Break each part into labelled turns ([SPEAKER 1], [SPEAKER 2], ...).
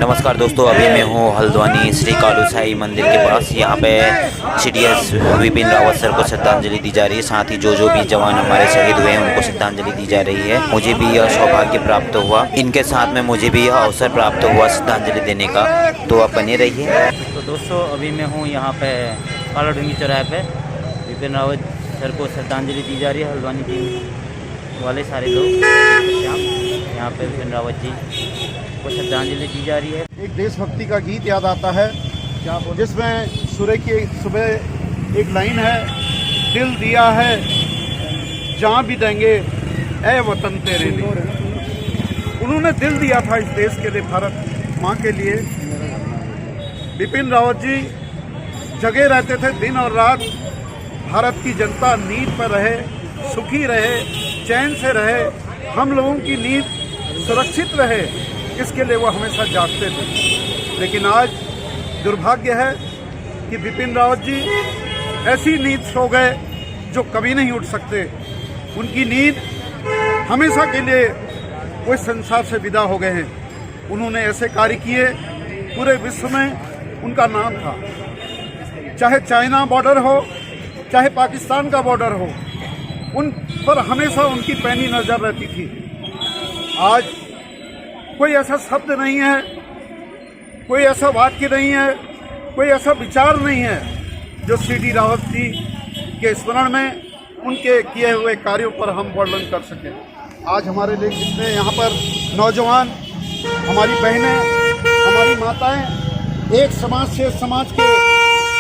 [SPEAKER 1] नमस्कार दोस्तों, अभी मैं हूँ हल्द्वानी श्री कालू साई मंदिर के पास। यहाँ पे सीडीएस विपिन रावत सर को श्रद्धांजलि दी जा रही है। साथ ही जो भी जवान हमारे शहीद हुए हैं उनको श्रद्धांजलि दी जा रही है। मुझे भी यह सौभाग्य प्राप्त हुआ, इनके साथ में मुझे भी यह अवसर प्राप्त हुआ श्रद्धांजलि देने का। तो आप बने रहिए।
[SPEAKER 2] तो दोस्तों, अभी मैं हूँ यहाँ पे काला ढूंगी चौराहे पे। विपिन रावत सर को श्रद्धांजलि दी जा रही है। हल्द्वानी टीम वाले सारे लोग यहाँ पे विपिन रावत जी को श्रद्धांजलि दी जा रही है।
[SPEAKER 3] एक देशभक्ति का गीत याद आता है जिसमें सुबह एक लाइन है, दिल दिया है जहाँ भी देंगे ऐ वतन तेरे लिए। उन्होंने दिल दिया था इस देश के लिए, भारत माँ के लिए। विपिन रावत जी जगे रहते थे दिन और रात। भारत की जनता नींद पर रहे, सुखी रहे, चैन से रहे, हम लोगों की नींद सुरक्षित रहे, इसके लिए वो हमेशा जागते थे। लेकिन आज दुर्भाग्य है कि विपिन रावत जी ऐसी नींद सो गए जो कभी नहीं उठ सकते। उनकी नींद हमेशा के लिए वो इस संसार से विदा हो गए हैं। उन्होंने ऐसे कार्य किए, पूरे विश्व में उनका नाम था। चाहे चाइना बॉर्डर हो, चाहे पाकिस्तान का बॉर्डर हो, उन पर हमेशा उनकी पैनी नज़र रहती थी। आज कोई ऐसा शब्द नहीं है, कोई ऐसा वाक्य नहीं है, कोई ऐसा विचार नहीं है जो सी डी रावत जी के स्मरण में उनके किए हुए कार्यों पर हम वर्णन कर सकें। आज हमारे लिए जितने यहाँ पर नौजवान, हमारी बहनें, हमारी माताएं, एक समाज से समाज के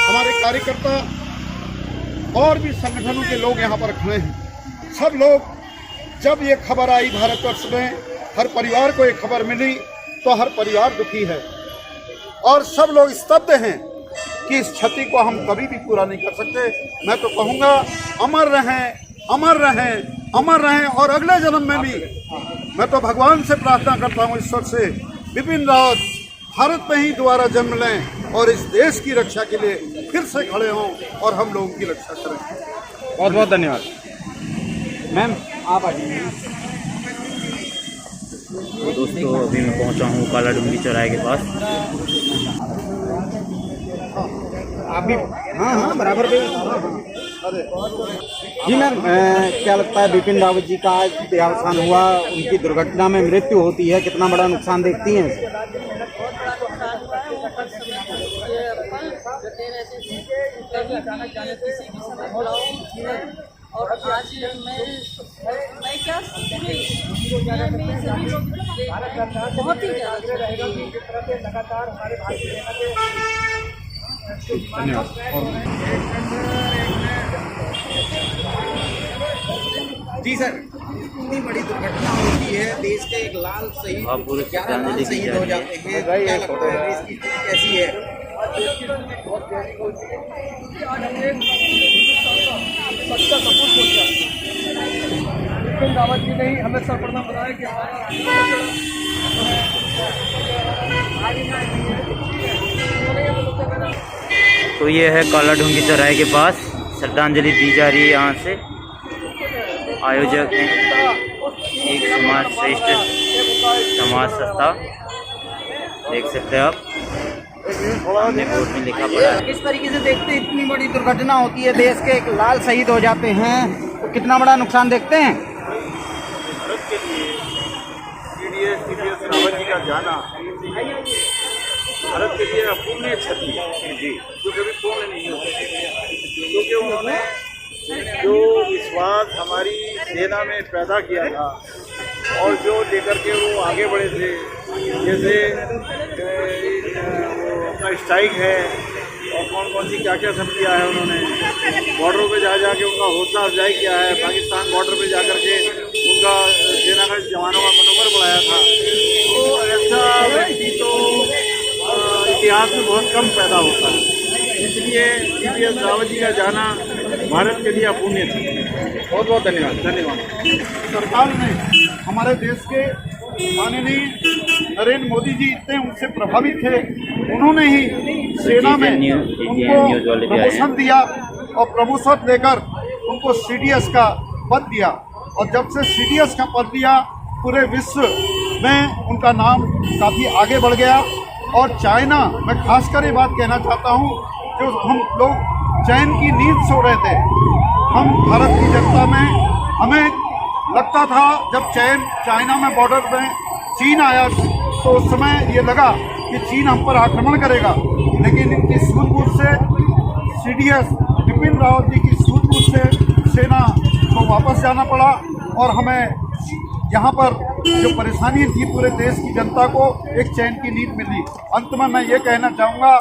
[SPEAKER 3] हमारे कार्यकर्ता और भी संगठनों के लोग यहाँ पर खड़े हैं। सब लोग, जब ये खबर आई भारतवर्ष में, हर परिवार को एक खबर मिली तो हर परिवार दुखी है और सब लोग स्तब्ध हैं कि इस क्षति को हम कभी भी पूरा नहीं कर सकते। मैं तो कहूँगा, अमर रहें, अमर रहें, अमर रहें। और अगले जन्म में भी मैं तो भगवान से प्रार्थना करता हूँ, ईश्वर से, विपिन रावत भारत में ही दोबारा जन्म लें और इस देश की रक्षा के लिए फिर से खड़े हों और हम लोगों की रक्षा करें।
[SPEAKER 4] बहुत बहुत धन्यवाद। मैम आप आ जाइए।
[SPEAKER 2] तो दोस्तों, अभी मैं पहुंचा हूं काला ढूंगी चौराहे के पास।
[SPEAKER 4] आप भी? हाँ बराबर पे। जी मैम, क्या लगता है विपिन रावत जी का आज देहावसान हुआ, उनकी दुर्घटना में मृत्यु होती है, कितना बड़ा नुकसान देखती हैं?
[SPEAKER 5] और आज मैं क्या बहुत ही
[SPEAKER 4] जी सर, इतनी बड़ी दुर्घटना होती है, देश के एक लाल शहीद 11 शहीद हो जाते हैं, क्या लगता है इसकी स्थिति कैसी है?
[SPEAKER 3] सच्चा सपूत हो गया। विपिन रावत जी ने ही हमें सरपरदा बनाया कि
[SPEAKER 2] तो ये है काला ढूंगी चौराहे के पास, श्रद्धांजलि दी जा रही है। यहाँ से आयोजक हैं एक समाज श्रेष्ठ समाज संस्था, देख सकते हैं आप, बोर्ड में लिखा पड़ा है।
[SPEAKER 4] किस तरीके से देखते हैं इतनी बड़ी दुर्घटना होती है, देश के एक लाल शहीद हो जाते हैं, तो कितना बड़ा नुकसान देखते हैं?
[SPEAKER 3] भारत के लिए सीडीएस रावत जी का जाना भारत के लिए अपूर्णीय क्षति जी, जो कभी पूर्ण नहीं हो सकती, क्योंकि उन्होंने जो विश्वास हमारी सेना में पैदा किया था और जो लेकर के वो आगे बढ़े थे, जैसे वो अपना स्ट्राइक है और कौन सी क्या सब किया है उन्होंने, बॉर्डरों पे जाके उनका हौसला अफजाई किया है, पाकिस्तान बॉर्डर पे जाकर के उनका सेना का जवानों का मनोबल बढ़ाया था। तो ऐसा व्यक्ति तो इतिहास में बहुत कम पैदा होता है, इसलिए सीडीएस रावत जी का जाना भारत के लिए अपूर्णीय थी। बहुत बहुत धन्यवाद। सरकार ने, हमारे देश के माननीय नरेंद्र मोदी जी इतने उनसे प्रभावित थे, उन्होंने ही सेना में उनको प्रमोशन दिया और प्रमोशन देकर उनको सीडीएस का पद दिया। और जब से सीडीएस का पद दिया, पूरे विश्व में उनका नाम काफ़ी आगे बढ़ गया और चाइना, मैं खासकर ये बात कहना चाहता हूँ, जो हम लोग चैन की नींद सो रहे थे, हम भारत की जनता में, हमें लगता था जब चाइना में बॉर्डर में चीन आया तो उस समय ये लगा कि चीन हम पर आक्रमण करेगा, लेकिन इनकी सूझबूझ से सीडीएस बिपिन रावत जी की सूझबूझ से सेना को वापस जाना पड़ा और हमें यहाँ पर जो परेशानी थी पूरे देश की जनता को एक चैन की नींद मिली। अंत में मैं ये कहना चाहूँगा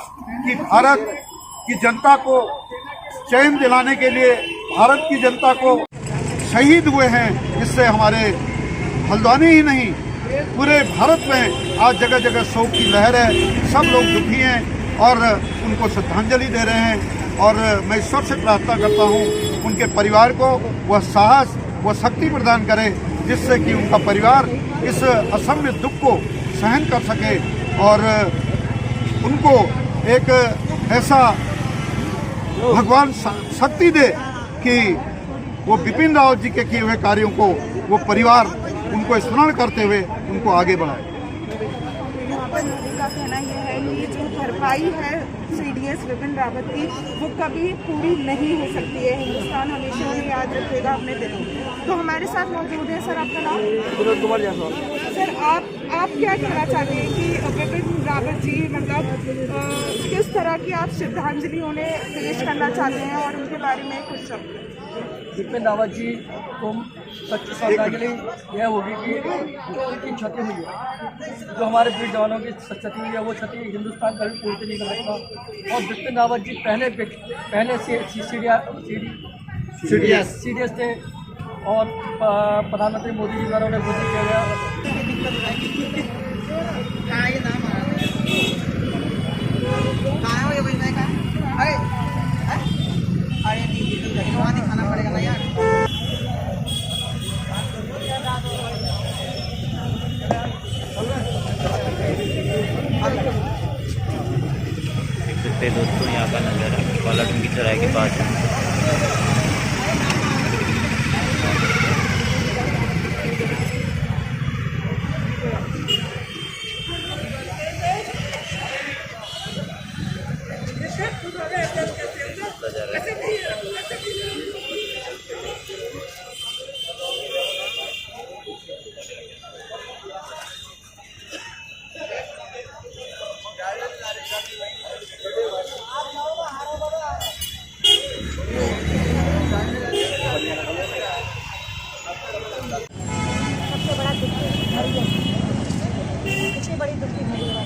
[SPEAKER 3] कि भारत की जनता को चैन दिलाने के लिए भारत की जनता को शहीद हुए हैं, इससे हमारे हल्द्वानी ही नहीं पूरे भारत में आज जगह जगह शोक की लहर है। सब लोग दुखी हैं और उनको श्रद्धांजलि दे रहे हैं और मैं ईश्वर से प्रार्थना करता हूँ उनके परिवार को वह साहस वह शक्ति प्रदान करे जिससे कि उनका परिवार इस असम्य दुख को सहन कर सके और उनको एक ऐसा भगवान शक्ति दे कि वो बिपिन रावत जी के किए हुए कार्यों को वो परिवार उनको स्मरण करते हुए उनको आगे बढ़ाए।
[SPEAKER 6] यहाँ पर मोदी का कहना यह है कि जो भरपाई है सीडीएस बिपिन रावत की वो कभी पूरी नहीं हो सकती है। हिंदुस्तान हमेशा उन्हें याद रखेगा अपने दिल में। तो हमारे साथ मौजूद है सर, आपका नाम? सर, आप क्या कहना चाहते हैं कि बिपिन रावत जी मतलब किस तरह की आप श्रद्धांजलि उन्हें पेश करना चाहते हैं और उनके बारे में कुछ शब्द?
[SPEAKER 7] बिपिन रावत जी को सच्ची श्रद्धांजलि यह होगी कि उनकी क्षति हुई है, जो हमारे वीर जवानों की क्षति हुई है वो क्षति हिंदुस्तान कभी पूर्ति नहीं कर सकता। और बिपिन रावत जी पहले से सीडीएस थे और प्रधानमंत्री मोदी जी द्वारा उन्हें घोषित किया गया।
[SPEAKER 4] दिखाना पड़ेगा ना यार।
[SPEAKER 2] देख सकते हैं दोस्तों यहाँ का नज़ारा काला डूंगी चौराहे के पास है।
[SPEAKER 6] सबसे बड़ी दुख की घड़ी है।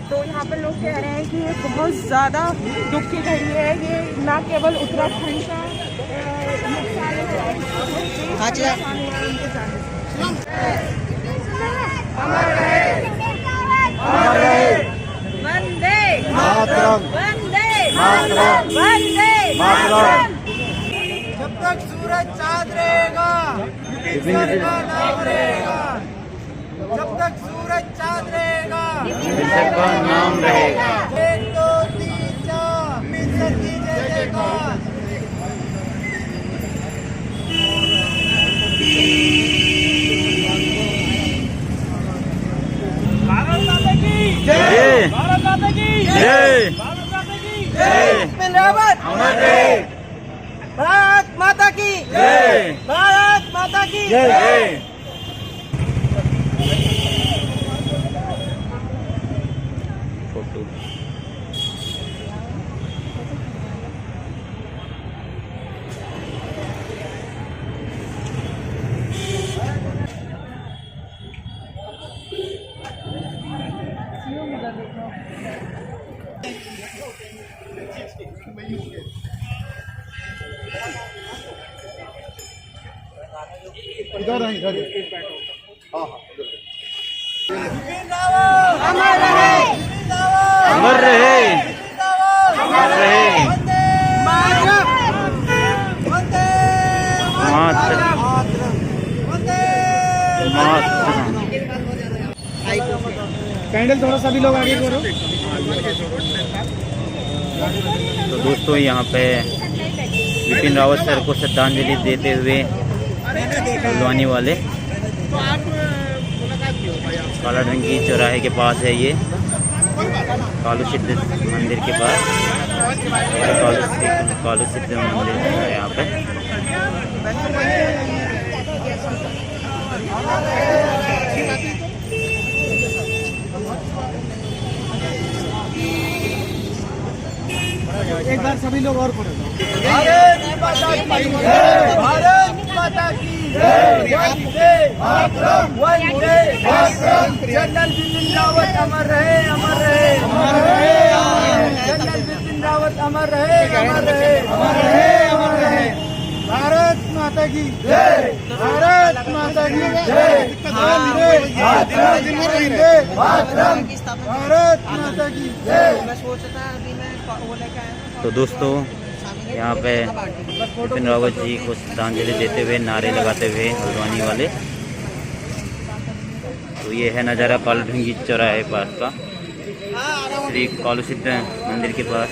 [SPEAKER 6] तो यहाँ पर लोग कह रहे हैं कि ये बहुत ज़्यादा दुख की घड़ी है। ये ना केवल उत्तराखंड का नुकसान है, वंदे मातरम, वंदे मातरम, वंदे मातरम।
[SPEAKER 4] जब तक सूरज चाँद रहेगा बिपिन सर का नाम रहेगा। जब तक सूरज चाँद रहेगा
[SPEAKER 2] बिपिन सर का नाम रहेगा।
[SPEAKER 4] 1 2 3 4 बिपिन सर की जय जयकार। भारत माता की
[SPEAKER 2] जय,
[SPEAKER 4] भारत माता की
[SPEAKER 2] जय,
[SPEAKER 4] भारत माता की जय। बिपिन रावत
[SPEAKER 2] अमर रहे।
[SPEAKER 4] भारत माता की
[SPEAKER 2] जय,
[SPEAKER 4] भारत माता की
[SPEAKER 2] जय। फोटो
[SPEAKER 3] इधर है, इधर है। हाँ हाँ
[SPEAKER 4] बिपिन रावत अमर रहे। बिपिन रावत
[SPEAKER 2] अमर रहे।
[SPEAKER 4] बिपिन रावत
[SPEAKER 2] अमर रहे।
[SPEAKER 4] वंदे मातरम, वंदे
[SPEAKER 2] मातरम,
[SPEAKER 4] वंदे
[SPEAKER 2] मातरम।
[SPEAKER 7] कैंडल थोड़ा सा भी लोग आगे करो।
[SPEAKER 2] तो दोस्तों यहाँ पे बिपिन रावत सर को श्रद्धांजलि देते हुए हल्द्वानी वाले कालाढंगी चौराहे के पास है ये, कालू सिद्ध मंदिर के पास। कालू सिद्ध मंदिर है यहाँ पे।
[SPEAKER 7] एक बार सभी लोग और पढ़ो। भारत माता की जय, भारत माता की जय, वंदे मातरम। जनरल बिपिन रावत अमर रहे, अमर रहे, अमर रहे। जनरल बिपिन रावत अमर रहे, अमर रहे, अमर रहे, अमर रहे। भारत माता की जय, भारत माता की जय, वंदे मातरम, भारत माता की जय।
[SPEAKER 2] तो दोस्तों यहाँ पे बिपिन रावत जी को श्रद्धांजलि देते हुए नारे लगाते हुए हल्द्वानी वाले। तो ये है नज़ारा कालाढंगी चौराहे पास का, श्री कालू सिद्ध मंदिर के पास।